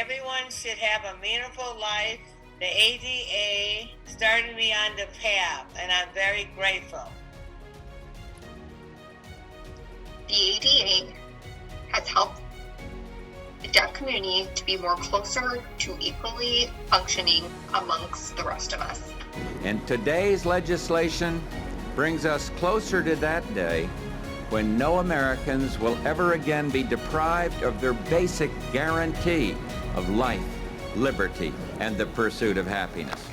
Everyone should have a meaningful life. The ADA started me on the path, and I'm very grateful. The ADA has helped the deaf community to be more closer to equally functioning amongst the rest of us. And today's legislation brings us closer to that day when no Americans will ever again be deprived of their basic guarantee of life, liberty, and the pursuit of happiness.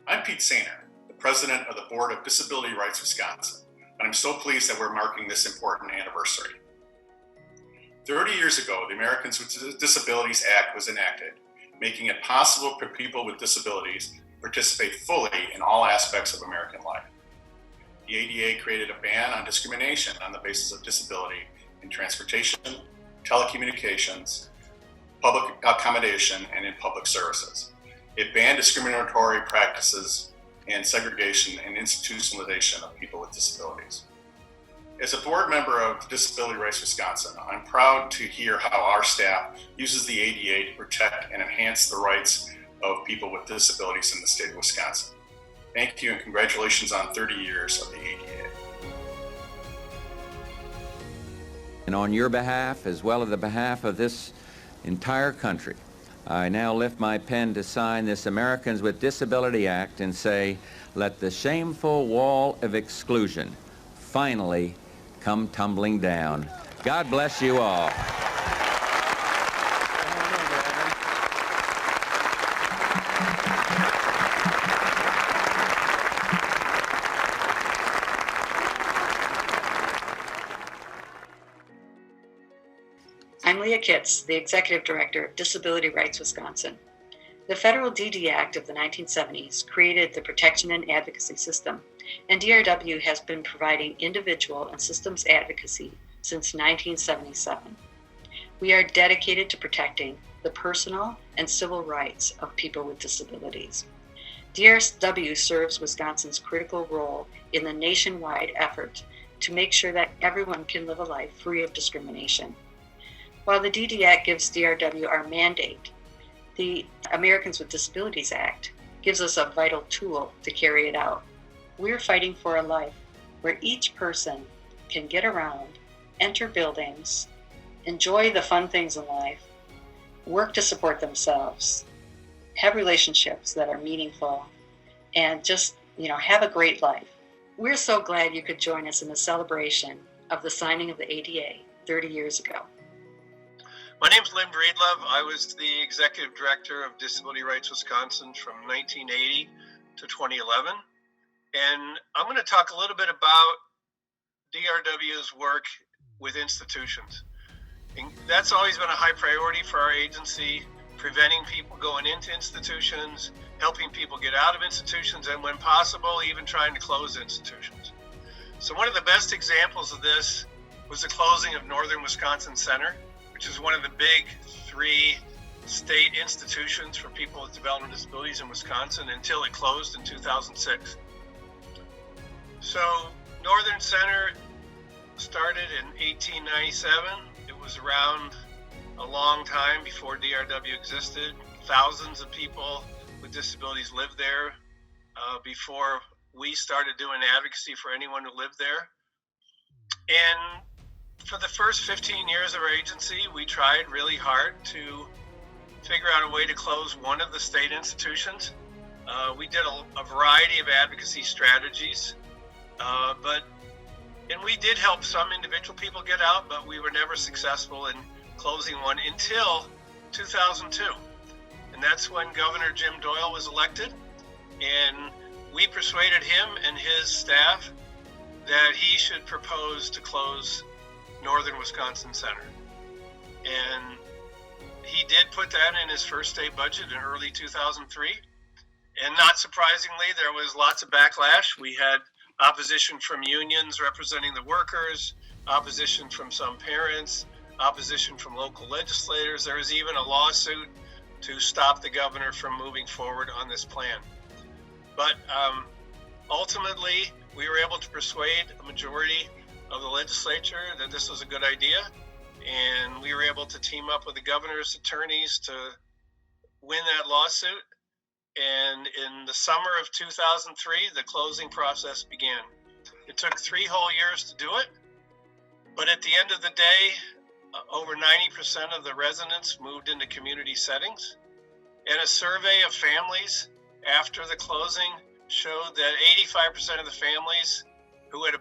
I'm Pete Sayner, the president of the Board of Disability Rights Wisconsin, and I'm so pleased that we're marking this important anniversary. 30 years ago, the Americans with Disabilities Act was enacted, making it possible for people with disabilities to participate fully in all aspects of American life. The ADA created a ban on discrimination on the basis of disability in transportation, telecommunications, public accommodation, and in public services. It banned discriminatory practices and segregation and institutionalization of people with disabilities. As a board member of Disability Rights Wisconsin, I'm proud to hear how our staff uses the ADA to protect and enhance the rights of people with disabilities in the state of Wisconsin. Thank you and congratulations on 30 years of the ADA. And on your behalf, as well as the behalf of this entire country, I now lift my pen to sign this Americans with Disability Act and say, let the shameful wall of exclusion finally come tumbling down. God bless you all. I'm Leah Kitts, the Executive Director of Disability Rights Wisconsin. The Federal DD Act of the 1970s created the Protection and Advocacy System, and DRW has been providing individual and systems advocacy since 1977. We are dedicated to protecting the personal and civil rights of people with disabilities. DRW serves Wisconsin's critical role in the nationwide effort to make sure that everyone can live a life free of discrimination. While the DD Act gives DRW our mandate, the Americans with Disabilities Act gives us a vital tool to carry it out. We're fighting for a life where each person can get around, enter buildings, enjoy the fun things in life, work to support themselves, have relationships that are meaningful, and just, have a great life. We're so glad you could join us in the celebration of the signing of the ADA 30 years ago. My name's Lynn Breedlove. I was the Executive Director of Disability Rights Wisconsin from 1980 to 2011. And I'm going to talk a little bit about DRW's work with institutions. And that's always been a high priority for our agency, preventing people going into institutions, helping people get out of institutions, and when possible, even trying to close institutions. So one of the best examples of this was the closing of Northern Wisconsin Center, which is one of the big 3 state institutions for people with developmental disabilities in Wisconsin until it closed in 2006. So Northern Center started in 1897. It was around a long time before DRW existed. Thousands of people with disabilities lived there before we started doing advocacy for anyone who lived there. And for the first 15 years of our agency, we tried really hard to figure out a way to close one of the state institutions. We did a variety of advocacy strategies, and we did help some individual people get out, but we were never successful in closing one until 2002. And that's when Governor Jim Doyle was elected, and we persuaded him and his staff that he should propose to close Northern Wisconsin Center. And he did put that in his first state budget in early 2003. And not surprisingly, there was lots of backlash. We had opposition from unions representing the workers, opposition from some parents, opposition from local legislators. There was even a lawsuit to stop the governor from moving forward on this plan. But ultimately, we were able to persuade a majority of the legislature that this was a good idea, and we were able to team up with the governor's attorneys to win that lawsuit. And in the summer of 2003, the closing process began. It took 3 whole years to do it, but at the end of the day, over 90% of the residents moved into community settings. And a survey of families after the closing showed that 85% of the families who had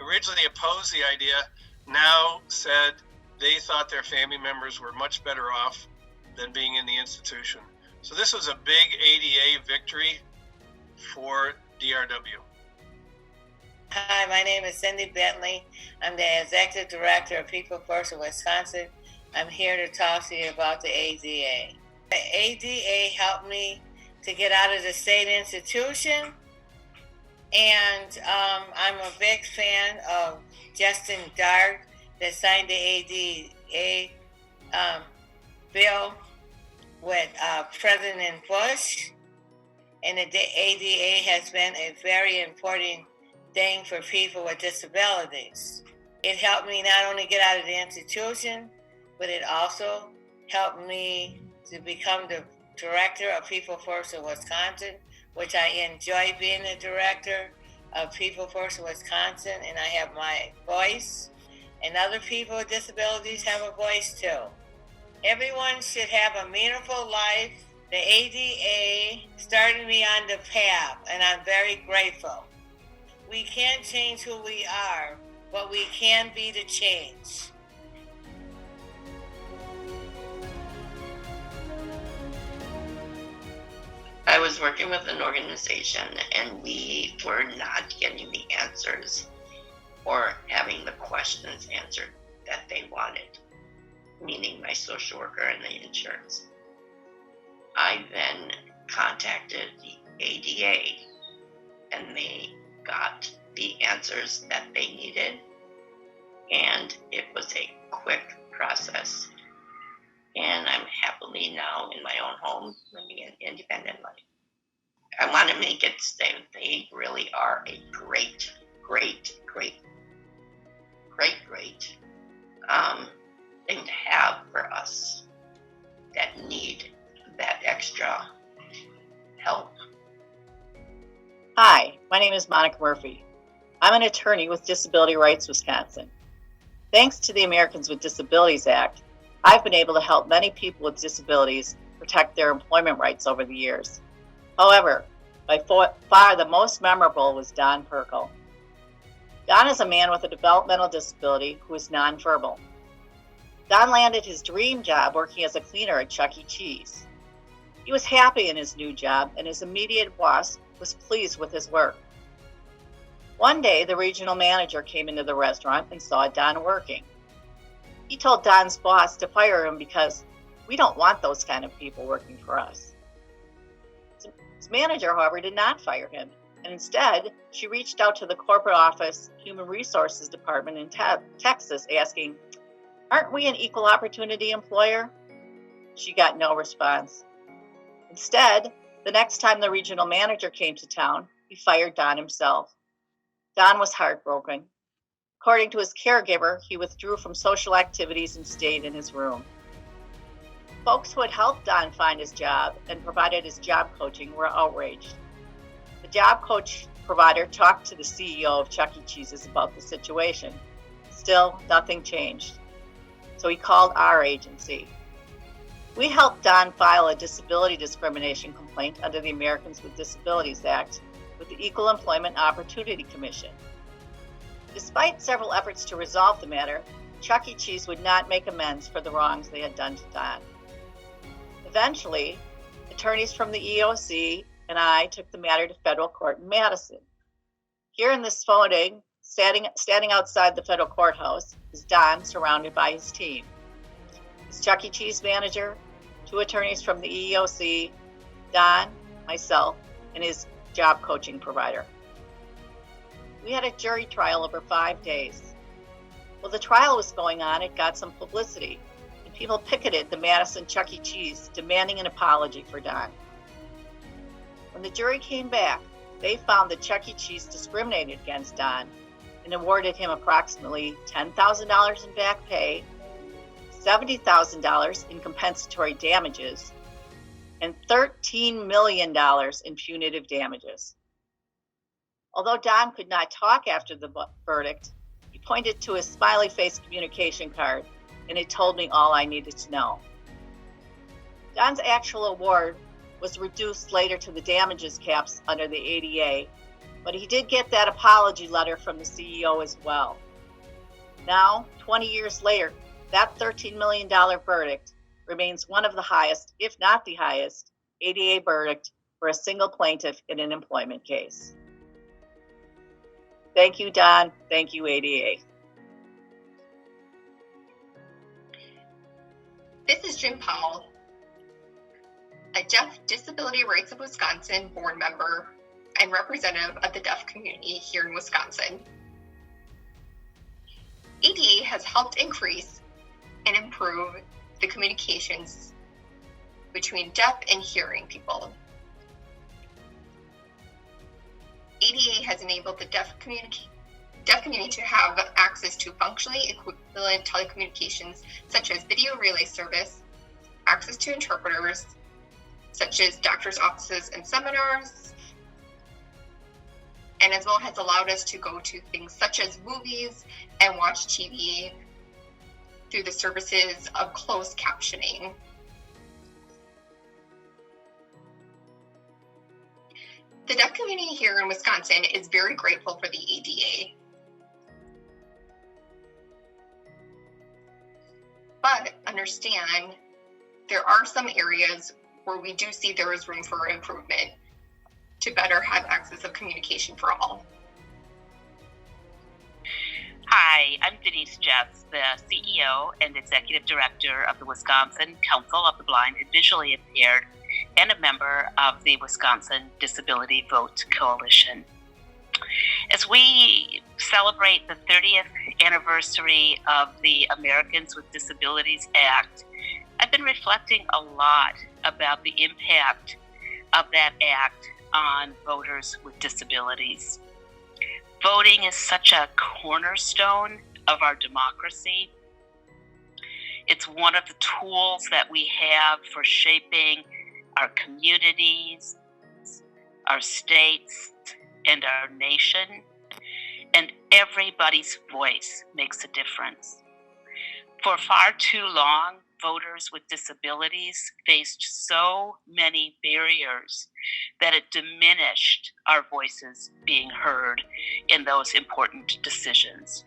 originally opposed the idea now said they thought their family members were much better off than being in the institution. So this was a big ADA victory for DRW. Hi, my name is Cindy Bentley. I'm the Executive Director of People First of Wisconsin. I'm here to talk to you about the ADA. The ADA helped me to get out of the state institution, and I'm a big fan of Justin Dart that signed the ADA bill with President Bush, and the ADA has been a very important thing for people with disabilities. It helped me not only get out of the institution, but it also helped me to become the director of People First of Wisconsin, which I enjoy being the director of People First of Wisconsin, and I have my voice, and other people with disabilities have a voice too. Everyone should have a meaningful life. The ADA started me on the path, and I'm very grateful. We can't change who we are, but we can be the change. I was working with an organization, and we were not getting the answers or having the questions answered that they wanted, meaning my social worker and the insurance. I then contacted the ADA, and they got the answers that they needed, and it was a quick process. And I'm happily now in my own home, living an independent life. I want to make it so they really are a great thing to have for us that need that extra help. Hi, my name is Monica Murphy. I'm an attorney with Disability Rights Wisconsin. Thanks to the Americans with Disabilities Act, I've been able to help many people with disabilities protect their employment rights over the years. However, by far the most memorable was Don Perkle. Don is a man with a developmental disability who is nonverbal. Don landed his dream job working as a cleaner at Chuck E. Cheese. He was happy in his new job, and his immediate boss was pleased with his work. One day, the regional manager came into the restaurant and saw Don working. He told Don's boss to fire him because we don't want those kind of people working for us. His manager, however, did not fire him, and instead, she reached out to the corporate office Human Resources Department in Texas asking, "Aren't we an equal opportunity employer?" She got no response. Instead, the next time the regional manager came to town, he fired Don himself. Don was heartbroken. According to his caregiver, he withdrew from social activities and stayed in his room. Folks who had helped Don find his job and provided his job coaching were outraged. The job coach provider talked to the CEO of Chuck E. Cheese's about the situation. Still, nothing changed. So he called our agency. We helped Don file a disability discrimination complaint under the Americans with Disabilities Act with the Equal Employment Opportunity Commission. Despite several efforts to resolve the matter, Chuck E. Cheese would not make amends for the wrongs they had done to Don. Eventually, attorneys from the EOC and I took the matter to federal court in Madison. Here in this photo, standing outside the federal courthouse, is Don surrounded by his team. His Chuck E. Cheese manager, 2 attorneys from the EEOC, Don, myself, and his job coaching provider. We had a jury trial over 5 days. While the trial was going on, it got some publicity, and people picketed the Madison Chuck E. Cheese demanding an apology for Don. When the jury came back, they found that Chuck E. Cheese discriminated against Don and awarded him approximately $10,000 in back pay, $70,000 in compensatory damages, and $13 million in punitive damages. Although Don could not talk after the verdict, he pointed to his smiley face communication card, and it told me all I needed to know. Don's actual award was reduced later to the damages caps under the ADA, but he did get that apology letter from the CEO as well. Now, 20 years later, that $13 million verdict remains one of the highest, if not the highest, ADA verdict for a single plaintiff in an employment case. Thank you, Don. Thank you, ADA. This is Jim Powell, a Deaf Disability Rights of Wisconsin board member and representative of the deaf community here in Wisconsin. ADA has helped increase and improve the communications between deaf and hearing people. ADA has enabled the deaf community to have access to functionally equivalent telecommunications such as video relay service, access to interpreters, such as doctors' offices and seminars, and as well has allowed us to go to things such as movies and watch TV through the services of closed captioning. The deaf community here in Wisconsin is very grateful for the ADA. But understand, there are some areas where we do see there is room for improvement to better have access of communication for all. Hi, I'm Denise Jeffs, the CEO and Executive Director of the Wisconsin Council of the Blind and Visually Impaired, and a member of the Wisconsin Disability Vote Coalition. As we celebrate the 30th anniversary of the Americans with Disabilities Act, I've been reflecting a lot about the impact of that act on voters with disabilities. Voting is such a cornerstone of our democracy. It's one of the tools that we have for shaping our communities, our states, and our nation, and everybody's voice makes a difference. For far too long, voters with disabilities faced so many barriers that it diminished our voices being heard in those important decisions.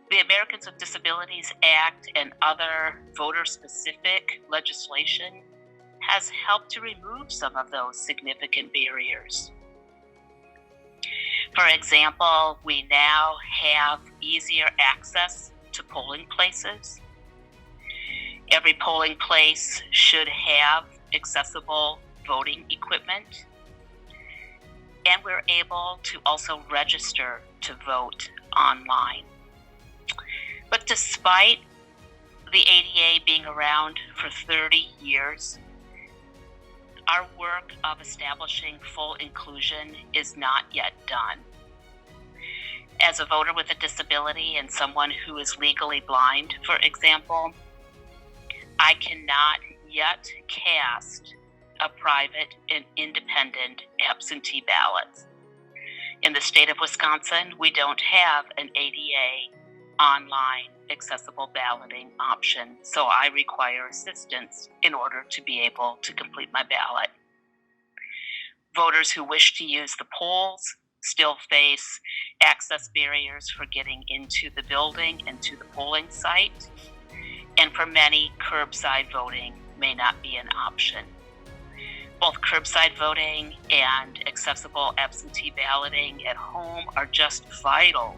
The Americans with Disabilities Act and other voter-specific legislation has helped to remove some of those significant barriers. For example, we now have easier access to polling places. Every polling place should have accessible voting equipment. And we're able to also register to vote online. But despite the ADA being around for 30 years, our work of establishing full inclusion is not yet done. As a voter with a disability and someone who is legally blind, for example, I cannot yet cast a private and independent absentee ballot. In the state of Wisconsin, we don't have an ADA online accessible balloting option, so I require assistance in order to be able to complete my ballot. Voters who wish to use the polls still face access barriers for getting into the building and to the polling site, and for many, curbside voting may not be an option. Both curbside voting and accessible absentee balloting at home are just vital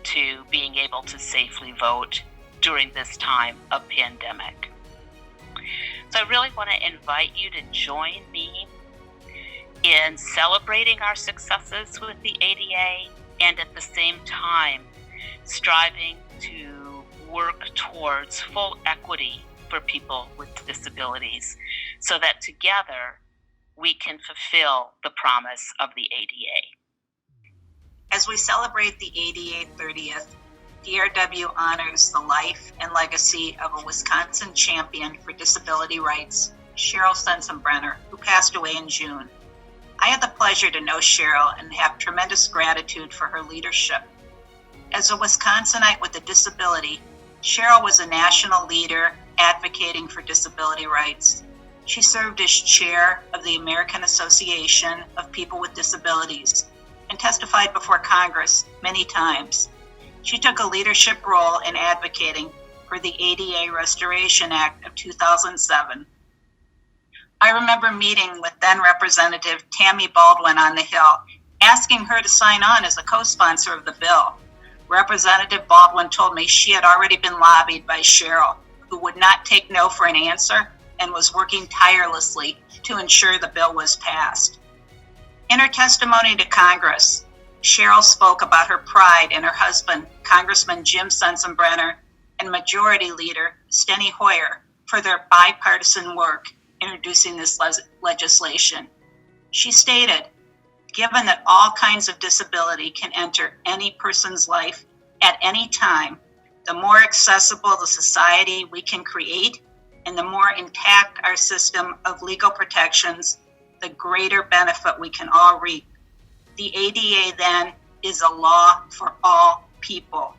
to being able to safely vote during this time of pandemic. So I really want to invite you to join me in celebrating our successes with the ADA and at the same time striving to work towards full equity for people with disabilities so that together we can fulfill the promise of the ADA. As we celebrate the ADA 30th, DRW honors the life and legacy of a Wisconsin champion for disability rights, Cheryl Sensenbrenner, who passed away in June. I had the pleasure to know Cheryl and have tremendous gratitude for her leadership. As a Wisconsinite with a disability, Cheryl was a national leader advocating for disability rights. She served as chair of the American Association of People with Disabilities and testified before Congress many times. She took a leadership role in advocating for the ADA Restoration Act of 2007. I remember meeting with then Representative Tammy Baldwin on the Hill, asking her to sign on as a co-sponsor of the bill. Representative Baldwin told me she had already been lobbied by Cheryl, who would not take no for an answer and was working tirelessly to ensure the bill was passed. In her testimony to Congress, Cheryl spoke about her pride in her husband, Congressman Jim Sensenbrenner, and Majority Leader Steny Hoyer for their bipartisan work introducing this legislation. She stated, "Given that all kinds of disability can enter any person's life at any time, the more accessible the society we can create and the more intact our system of legal protections, the greater benefit we can all reap. The ADA then is a law for all people.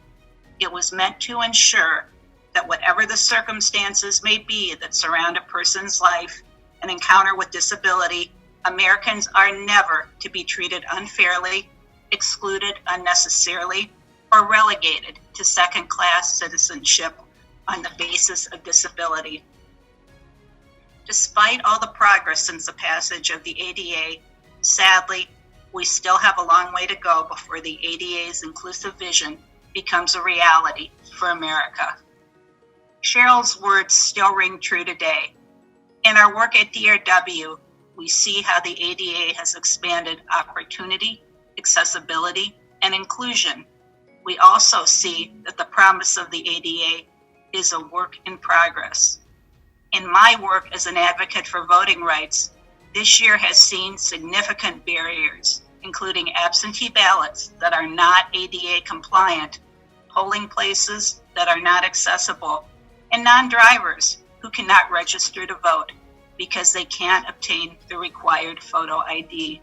It was meant to ensure that whatever the circumstances may be that surround a person's life and encounter with disability, Americans are never to be treated unfairly, excluded unnecessarily, or relegated to second-class citizenship on the basis of disability." Despite all the progress since the passage of the ADA, sadly, we still have a long way to go before the ADA's inclusive vision becomes a reality for America. Cheryl's words still ring true today. In our work at DRW, we see how the ADA has expanded opportunity, accessibility, and inclusion. We also see that the promise of the ADA is a work in progress. In my work as an advocate for voting rights, this year has seen significant barriers, including absentee ballots that are not ADA compliant, polling places that are not accessible, and non-drivers who cannot register to vote because they can't obtain the required photo ID.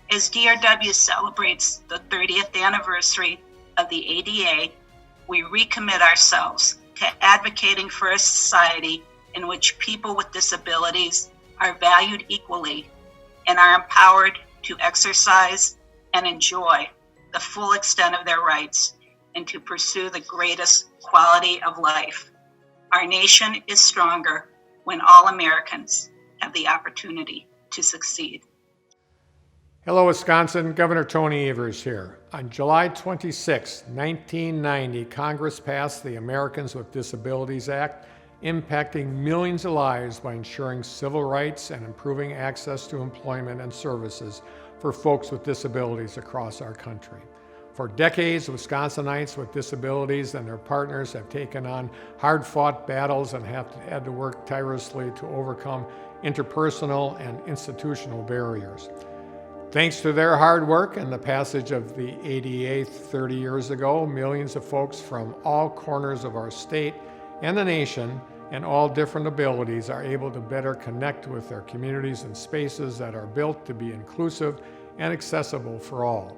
As DRW celebrates the 30th anniversary of the ADA, we recommit ourselves to advocating for a society in which people with disabilities are valued equally and are empowered to exercise and enjoy the full extent of their rights and to pursue the greatest quality of life. Our nation is stronger when all Americans have the opportunity to succeed. Hello, Wisconsin. Governor Tony Evers here. On July 26, 1990, Congress passed the Americans with Disabilities Act, impacting millions of lives by ensuring civil rights and improving access to employment and services for folks with disabilities across our country. For decades, Wisconsinites with disabilities and their partners have taken on hard-fought battles and have had to work tirelessly to overcome interpersonal and institutional barriers. Thanks to their hard work and the passage of the ADA 30 years ago, millions of folks from all corners of our state and the nation and all different abilities are able to better connect with their communities and spaces that are built to be inclusive and accessible for all.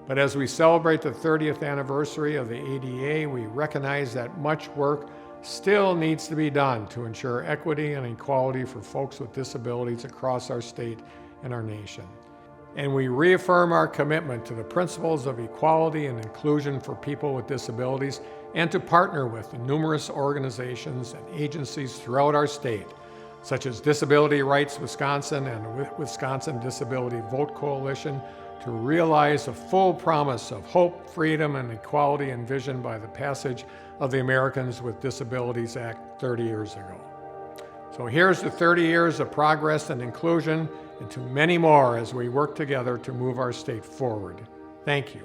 But as we celebrate the 30th anniversary of the ADA, we recognize that much work still needs to be done to ensure equity and equality for folks with disabilities across our state and our nation. And we reaffirm our commitment to the principles of equality and inclusion for people with disabilities and to partner with the numerous organizations and agencies throughout our state, such as Disability Rights Wisconsin and Wisconsin Disability Vote Coalition, to realize the full promise of hope, freedom, and equality envisioned by the passage of the Americans with Disabilities Act 30 years ago. So here's to 30 years of progress and inclusion, and to many more as we work together to move our state forward. Thank you.